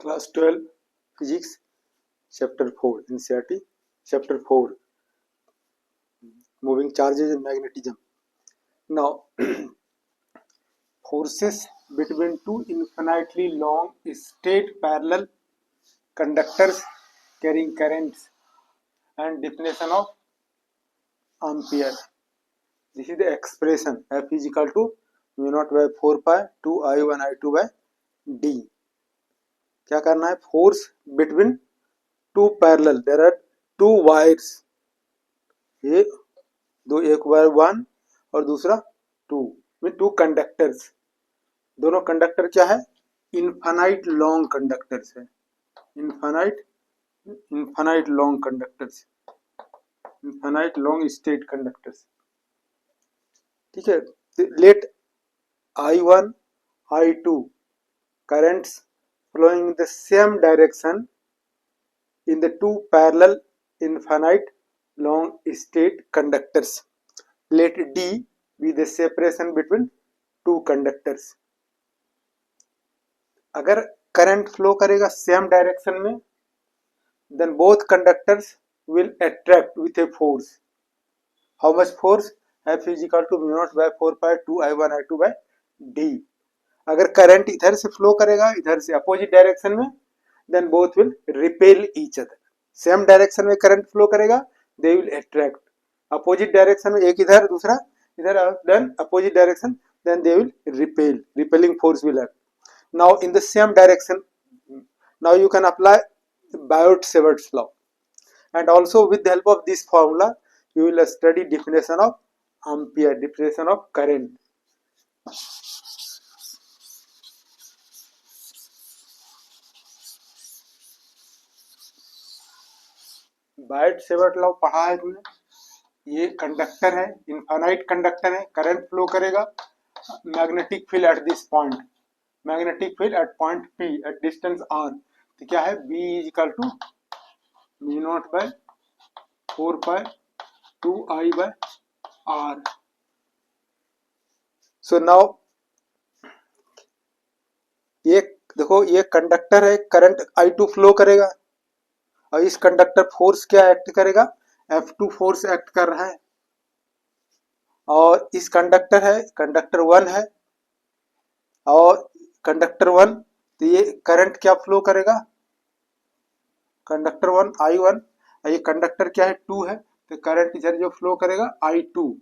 Class 12 Physics Chapter 4 NCERT Chapter 4 Moving Charges and Magnetism. Now forces between two infinitely long straight parallel conductors carrying currents and definition of ampere. This is the expression F is equal to mu naught by 4 pi 2 I1 I2 by D. क्या करना है? Force between two parallel, there are two wires, ये दो, एक wire 1 और दूसरा 2 में two conductors. दोनों कंडक्टर क्या है? इनफाइनाइट लॉन्ग कंडक्टर्स है. Infinite long conductors, infinite long straight conductors. ठीक है. Let I1 I2 currents flowing in the same direction in the two parallel infinite long straight conductors. Let D be the separation between two conductors. अगर current flow करेगा same direction में, then both conductors will attract with a force. How much force? F is equal to mu naught by 4 pi 2 I1 I2 by D. अगर current इधर से flow करेगा, इधर से opposite direction में, then both will repel each other. Same direction में current flow करेगा, they will attract. Opposite direction में एक इधर दूसरा इधर, then opposite direction, then they will repel. Repelling force will act. Now in the same direction, now you can apply Biot-Savart's law, and also with the help of this formula you will study definition of ampere, definition of current. Biot Savart law पढ़ा है तुमने. ये conductor है, infinite conductor है, current flow करेगा. Magnetic field at this point, magnetic field at point P at distance R. तो क्या है? B is equal to mu naught by 4 pi 2 I by R. So now ये देखो, ये conductor है, current I2 flow करेगा और इस कंडक्टर फोर्स क्या एक्ट करेगा? F2 फोर्स एक्ट कर रहा है. और इस कंडक्टर है, कंडक्टर 1 है, और कंडक्टर 1, तो ये करंट क्या फ्लो करेगा? कंडक्टर 1 I1, और ये कंडक्टर क्या है? 2 है, तो करंट इधर जो फ्लो करेगा I2.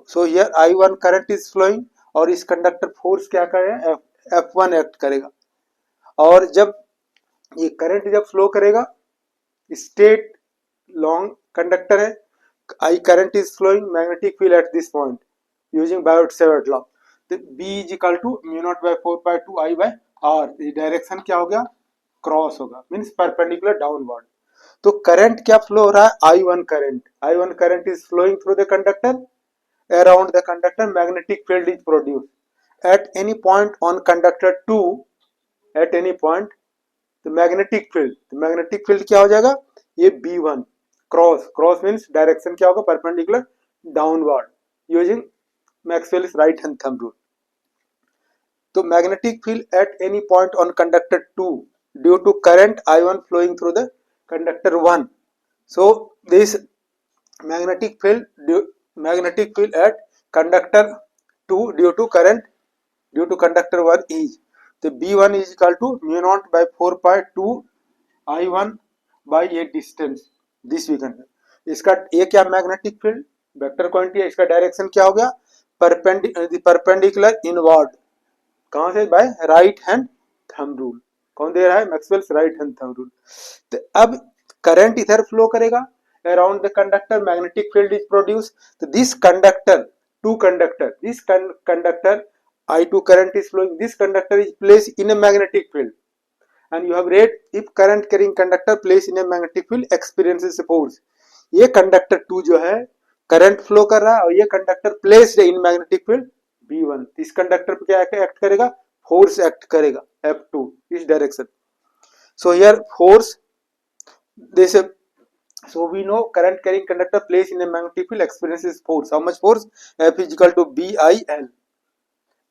So here I1 current is flowing, और इस कंडक्टर फोर्स क्या करेगा? F1 एक्ट करेगा. और जब ये करंट जब फ्लो करेगा, स्ट्रेट लॉन्ग कंडक्टर है, I current is flowing, magnetic field at this point using Biot Savart law. तो B is equal to mu naught by 4 pi 2 I by R. ये डायरेक्शन क्या हो गया? क्रॉस होगा, मीन्स परपेंडिकुलर डाउनवर्ड. तो current क्या flow हो रहा है? I1 current is flowing through the conductor. Around the conductor, magnetic field is produced at any point on conductor 2. At any point, the magnetic field क्या हो जाएगा? ये B1 क्रॉस मीन्स डायरेक्शन क्या होगा? Perpendicular downward, using Maxwell's right hand thumb rule. तो magnetic field at any point on conductor 2 due to current I1 flowing through the conductor 1. So this magnetic field at conductor 2 due to conductor 1 is, तो B1 is equal to mu naught by 4 pi 2 I1 by a distance. This we can. इसका ये क्या? Magnetic field vector quantity है. इसका direction क्या हो गया? Perpendicular inward. कहां से? By right hand thumb rule. कौन दे रहा है? Maxwell's right hand thumb rule. तो अब करंट इधर फ्लो करेगा, around the conductor magnetic field is produced. So this conductor I2 current is flowing, this conductor is placed in a magnetic field, and you have read if current carrying conductor placed in a magnetic field experiences a force. ये conductor 2 जो है current flow कर रहा है, और ये conductor placed in magnetic field B1. इस conductor पे क्या एक्ट करेगा? फोर्स एक्ट करेगा F2 इस direction. So here force, this. So we know current carrying conductor placed in a magnetic field experiences force. How much force? F is equal to BIL.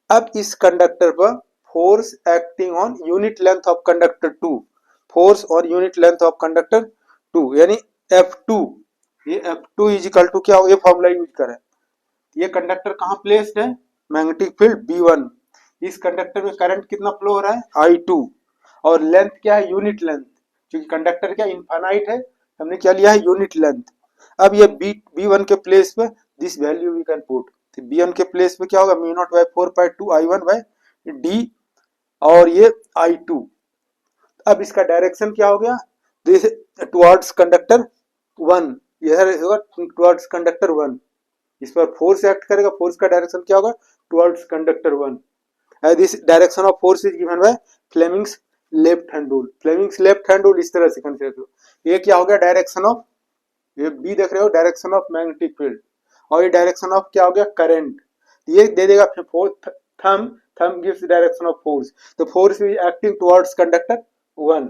अब इस conductor पर force acting on unit length of conductor 2, force और unit length of conductor 2 यानी F2, ये F2 is equal to क्या हो, ये formula use करें। ये कंडक्टर कहाँ प्लेस्ड है, मैग्नेटिक फील्ड B1, इस कंडक्टर में करंट कितना फ्लो हो रहा है I2, और लेंथ क्या है यूनिट लेंथ, क्योंकि कंडक्टर क्या इनफाइनाइट है, हमने क्या लिया है यूनिट लेंथ। अब ये B1 के प्लेस पे this value we can put, तो B1 के प्लेस पे क्या होगा mu naught by 4 pi 2 I1 by D, और ये I2। अब इसका डायरेक्शन क्या हो गया, दिस टुवर्ड्स कंडक्टर 1, यह होगा टुवर्ड्स कंडक्टर 1, इस पर फोर्स एक्ट करेगा, फोर्स का डायरेक्शन क्या होगा towards conductor 1। This direction of force is given by Fleming's left hand rule, Fleming's left hand rule इस तरह से कंसीडर करो। ये क्या हो गया डायरेक्शन ऑफ, ये बी देख रहे हो डायरेक्शन ऑफ मैग्नेटिक फील्ड, और ये डायरेक्शन ऑफ क्या हो गया करंट, ये दे देगा thumb, thumb gives direction of force, तो force is acting towards conductor 1।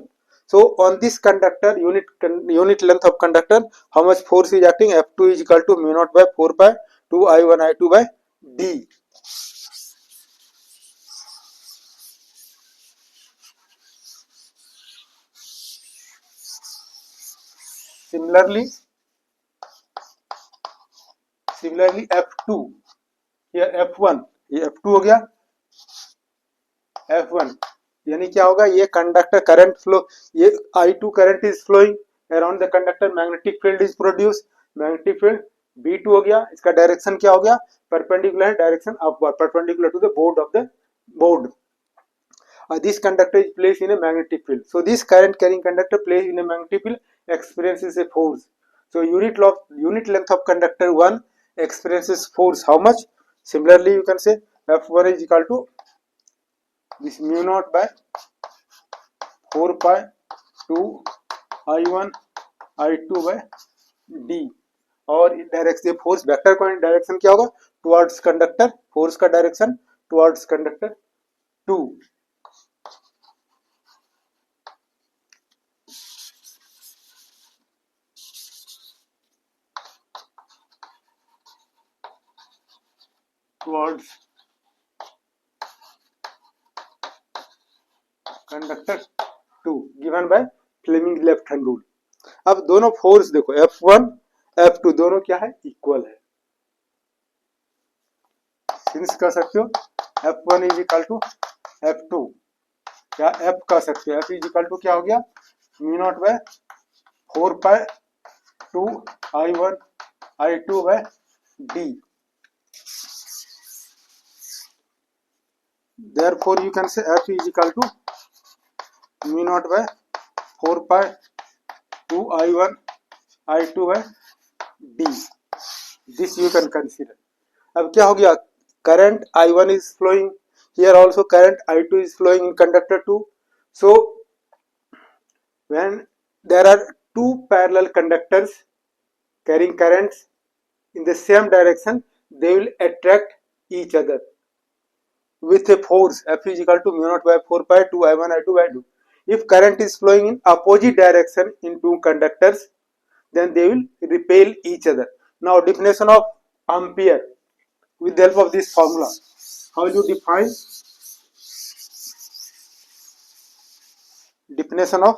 So on this conductor unit length of conductor, how much force is acting, F2 is equal to mu naught by 4 pi 2 I1 I2 by D. Similarly F2, ये F1, ये F2 हो गया, F1 यानी क्या होगा, ये conductor current flow, ये I2 current is flowing around the conductor, magnetic field is produce, magnetic field B2 हो गया, इसका डायरेक्शन क्या हो गया perpendicular direction upward, perpendicular to the board of the board. This conductor is placed in a magnetic field. So this current carrying conductor placed in a magnetic field experiences a force. So unit length of conductor 1 experiences force how much? Similarly, you can say F1 is equal to this mu naught by 4 pi 2 I1 I2 by D, और direction force vector का direction क्या होगा towards conductor, force का direction towards conductor 2। Towards conductor 2 given by Fleming left hand rule. अब दोनों force देखो F1 F2 दोनों क्या है इक्वल है, सिंस कह सकते हो F1 is equal to F2, या F कह सकते हो F इज इक्वल टू क्या हो गया mu naught by 4 pi 2 I1 I2 by D। Therefore you can say F is equal to mu naught by 4 pi 2 I1 I2 by D, this you can consider। अब क्या हो गया current I1 is flowing here, also current I2 is flowing in conductor 2, so when there are two parallel conductors carrying currents in the same direction, they will attract each other with a force F is equal to mu naught by 4 pi 2 I1 I2 by 2। If current is flowing in opposite direction in two conductors, then they will repel each other। Now definition of ampere with the help of this formula, how will you define definition of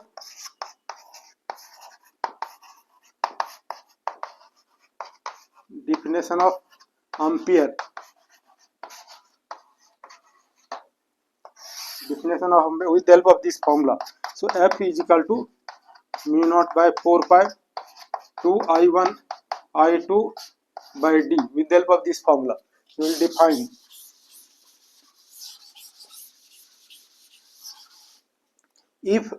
ampere, definition of ampere with the help of this formula। So F is equal to mu naught by 4 pi 2 I1 I2 by D, with the help of this formula we will define if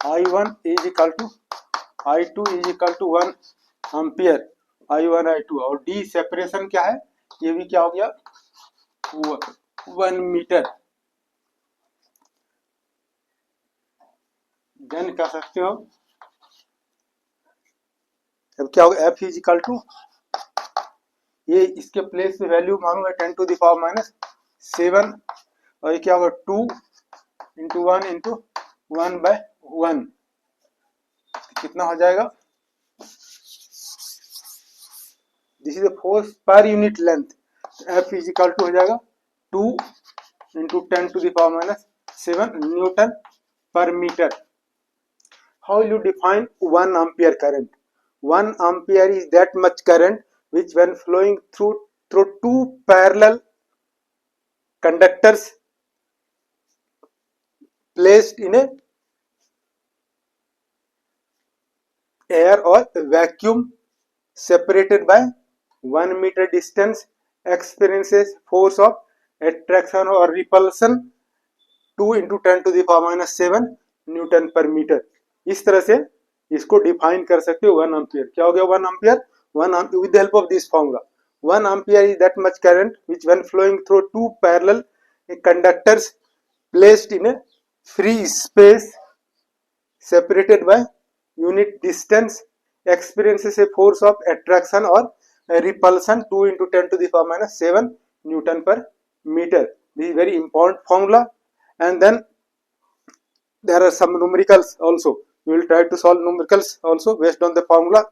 I1 is equal to I2 is equal to 1 ampere I1 I2, और D separation क्या है, ये भी क्या हो गया 1 metre, then कह सकते हो अब क्या होगा F इज इक्वल टू, ये इसके प्लेस पे वैल्यू मानूंगा 10 टू द पावर माइनस 7, और ये क्या होगा 2 इंटू 1 इंटू 1 बाय 1, कितना हो जाएगा, this is the force per unit length, F is equal to हो जाएगा 2 into 10 to the power minus 7 Newton per meter. How will you define 1 ampere current? 1 ampere is that much current which when flowing through two parallel conductors placed in a air or vacuum separated by 1 meter distance experiences force of attraction or repulsion 2 into 10 to the power minus 7 Newton पर metre. इस तरह से इसको define कर सकते हो 1 ampere. क्या हो गया 1 ampere? 1 with the help of this formula. 1 ampere is that much current which when flowing through two parallel conductors placed in a free space separated by unit distance experiences a force of attraction or repulsion 2 into 10 to the power minus 7 Newton per meter. This is very important formula. And then there are some numericals also. We will try to solve numericals also based on the formula.